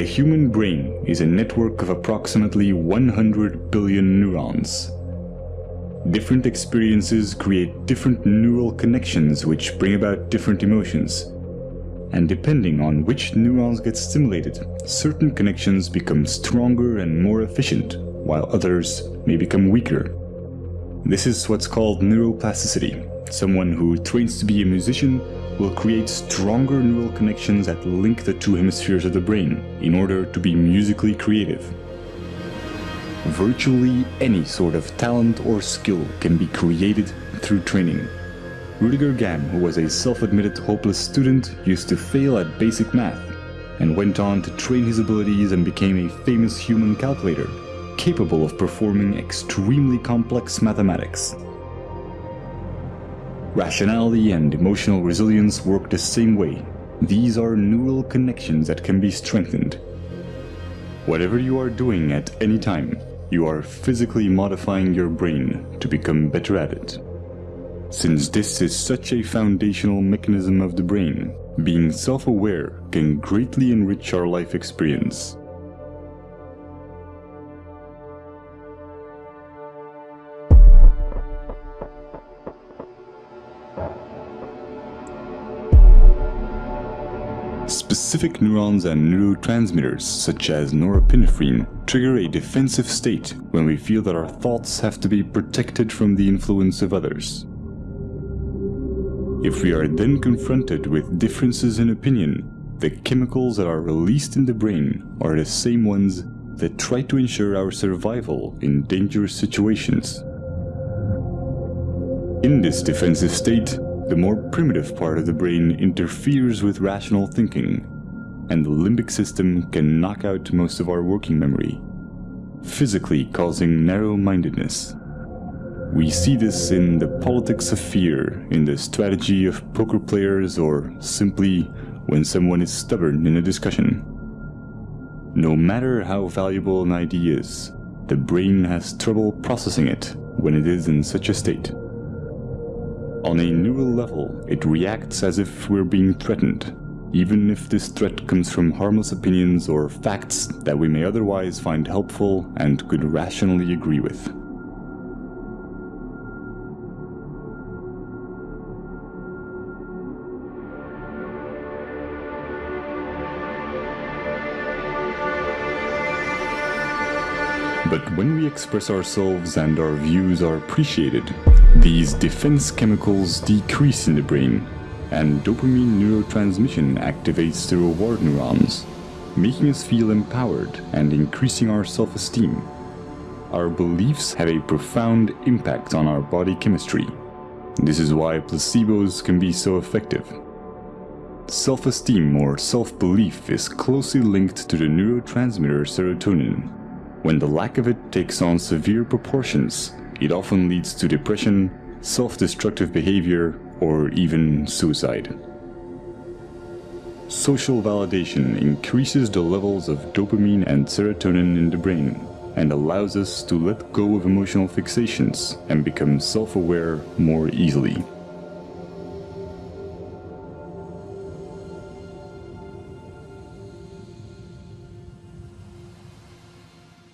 The human brain is a network of approximately 100 billion neurons. Different experiences create different neural connections which bring about different emotions. And depending on which neurons get stimulated, certain connections become stronger and more efficient, while others may become weaker. This is what's called neuroplasticity. Someone who trains to be a musician will create stronger neural connections that link the two hemispheres of the brain in order to be musically creative. Virtually any sort of talent or skill can be created through training. Rudiger Gamm, who was a self-admitted hopeless student, used to fail at basic math, and went on to train his abilities and became a famous human calculator, capable of performing extremely complex mathematics. Rationality and emotional resilience work the same way. These are neural connections that can be strengthened. Whatever you are doing at any time, you are physically modifying your brain to become better at it. Since this is such a foundational mechanism of the brain, being self-aware can greatly enrich our life experience. Specific neurons and neurotransmitters, such as norepinephrine, trigger a defensive state when we feel that our thoughts have to be protected from the influence of others. If we are then confronted with differences in opinion, the chemicals that are released in the brain are the same ones that try to ensure our survival in dangerous situations. In this defensive state, the more primitive part of the brain interferes with rational thinking, and the limbic system can knock out most of our working memory, physically causing narrow-mindedness. We see this in the politics of fear, in the strategy of poker players, or simply when someone is stubborn in a discussion. No matter how valuable an idea is, the brain has trouble processing it when it is in such a state. On a neural level, it reacts as if we're being threatened, even if this threat comes from harmless opinions or facts that we may otherwise find helpful and could rationally agree with. But when we express ourselves and our views are appreciated, these defense chemicals decrease in the brain, and dopamine neurotransmission activates the reward neurons, making us feel empowered and increasing our self-esteem. Our beliefs have a profound impact on our body chemistry. This is why placebos can be so effective. Self-esteem or self-belief is closely linked to the neurotransmitter serotonin. When the lack of it takes on severe proportions, it often leads to depression, self-destructive behavior, or even suicide. Social validation increases the levels of dopamine and serotonin in the brain, and allows us to let go of emotional fixations and become self-aware more easily.